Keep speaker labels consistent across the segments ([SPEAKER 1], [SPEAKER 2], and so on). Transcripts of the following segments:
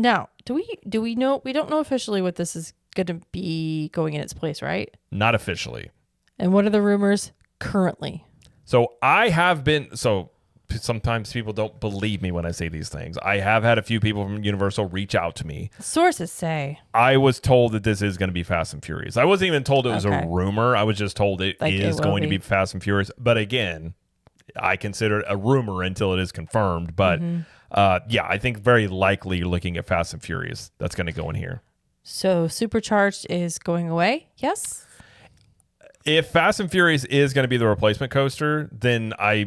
[SPEAKER 1] Now, do we know? We don't know officially what this is going to be going in its place, right?
[SPEAKER 2] Not officially.
[SPEAKER 1] And what are the rumors currently?
[SPEAKER 2] So sometimes people don't believe me when I say these things. I have had a few people from Universal reach out to me.
[SPEAKER 1] Sources say.
[SPEAKER 2] I was told that this is going to be Fast and Furious. I wasn't even told it was a rumor. I was just told it is going to be Fast and Furious. But again, I consider it a rumor until it is confirmed. But I think very likely you're looking at Fast and Furious. That's going to go in here. So
[SPEAKER 1] Supercharged is going away? Yes?
[SPEAKER 2] If Fast and Furious is going to be the replacement coaster, then I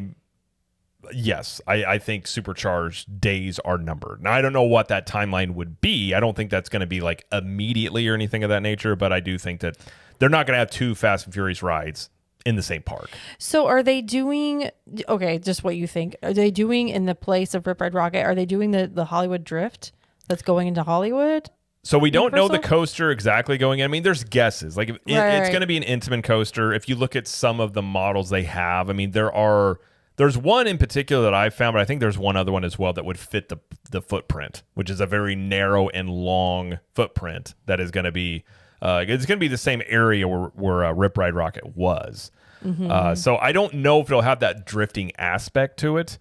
[SPEAKER 2] think Supercharged days are numbered. Now, I don't know what that timeline would be. I don't think that's going to be like immediately or anything of that nature, but I do think that they're not going to have two Fast and Furious rides in the same park.
[SPEAKER 1] So are they doing, just what you think, are they doing in the place of Rip Ride Rockit, are they doing the Hollywood Drift that's going into Hollywood?
[SPEAKER 2] So we don't know the coaster exactly going in. I mean, there's guesses. Like it's going to be an Intamin coaster. If you look at some of the models they have, I mean, there's one in particular that I found, but I think there's one other one as well that would fit the footprint, which is a very narrow and long footprint that is going to be, it's going to be the same area where Rip Ride Rockit was. Mm-hmm. So I don't know if it'll have that drifting aspect to it,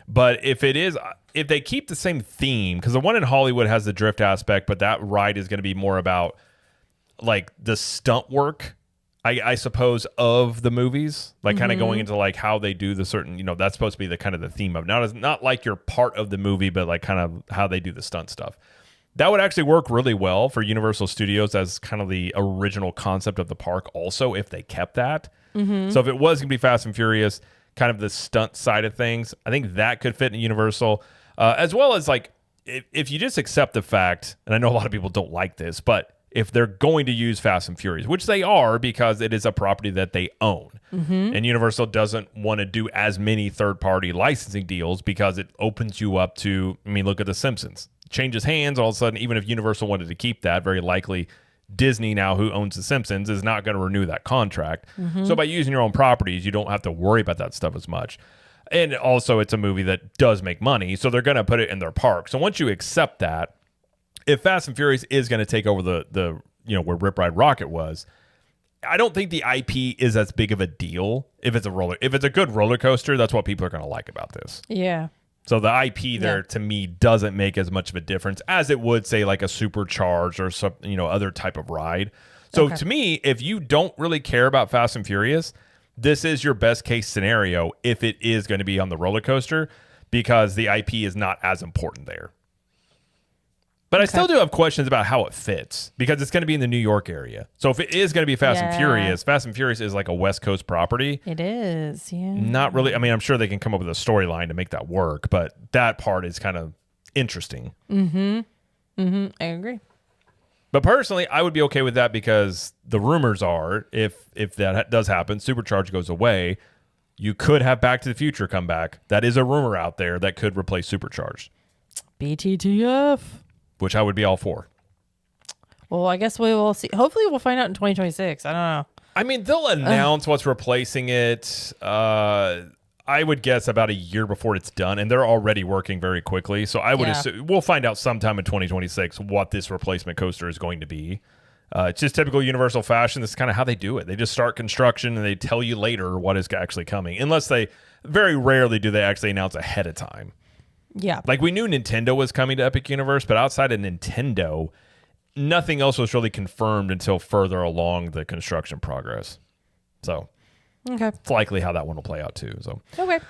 [SPEAKER 2] but if they keep the same theme, because the one in Hollywood has the drift aspect, but that ride is going to be more about like the stunt work, I suppose, of the movies, like kind of going into like how they do the certain, that's supposed to be the kind of the theme of not like you're part of the movie, but like kind of how they do the stunt stuff. That would actually work really well for Universal Studios as kind of the original concept of the park also, if they kept that. Mm-hmm. So if it was going to be Fast and Furious, kind of the stunt side of things, I think that could fit in Universal, as well as like if you just accept the fact, and I know a lot of people don't like this, but if they're going to use Fast and Furious, which they are because it is a property that they own, and Universal doesn't want to do as many third-party licensing deals because it opens you up to, I mean, look at The Simpsons. Changes hands, all of a sudden, even if Universal wanted to keep that, very likely Disney now, who owns The Simpsons, is not going to renew that contract. So by using your own properties, you don't have to worry about that stuff as much. And also, it's a movie that does make money, so they're going to put it in their park. So once you accept that, if Fast and Furious is going to take over the where Rip Ride Rockit was, I don't think the IP is as big of a deal. If it's a good roller coaster, that's what people are going to like about this.
[SPEAKER 1] Yeah.
[SPEAKER 2] So the IP there to me doesn't make as much of a difference as it would say like a Supercharged or some other type of ride. So to me, if you don't really care about Fast and Furious, this is your best case scenario if it is going to be on the roller coaster, because the IP is not as important there. But I still do have questions about how it fits, because it's going to be in the New York area. So if it is going to be Fast and Furious is like a West Coast property.
[SPEAKER 1] It is, yeah.
[SPEAKER 2] Not really. I mean, I'm sure they can come up with a storyline to make that work, but that part is kind of interesting.
[SPEAKER 1] I agree.
[SPEAKER 2] But personally, I would be okay with that, because the rumors are, if that does happen, Supercharged goes away, you could have Back to the Future come back. That is a rumor out there that could replace Supercharged.
[SPEAKER 1] BTTF.
[SPEAKER 2] Which I would be all for.
[SPEAKER 1] Well, I guess we will see. Hopefully we'll find out in 2026. I don't know. I
[SPEAKER 2] mean, they'll announce what's replacing it. I would guess about a year before it's done, and they're already working very quickly. So I would assume we'll find out sometime in 2026 what this replacement coaster is going to be. It's just typical Universal fashion. This is kind of how they do it. They just start construction and they tell you later what is actually coming. Unless very rarely do they actually announce ahead of time.
[SPEAKER 1] Yeah.
[SPEAKER 2] Like we knew Nintendo was coming to Epic Universe, but outside of Nintendo, nothing else was really confirmed until further along the construction progress. So it's likely how that one will play out too. So
[SPEAKER 1] okay.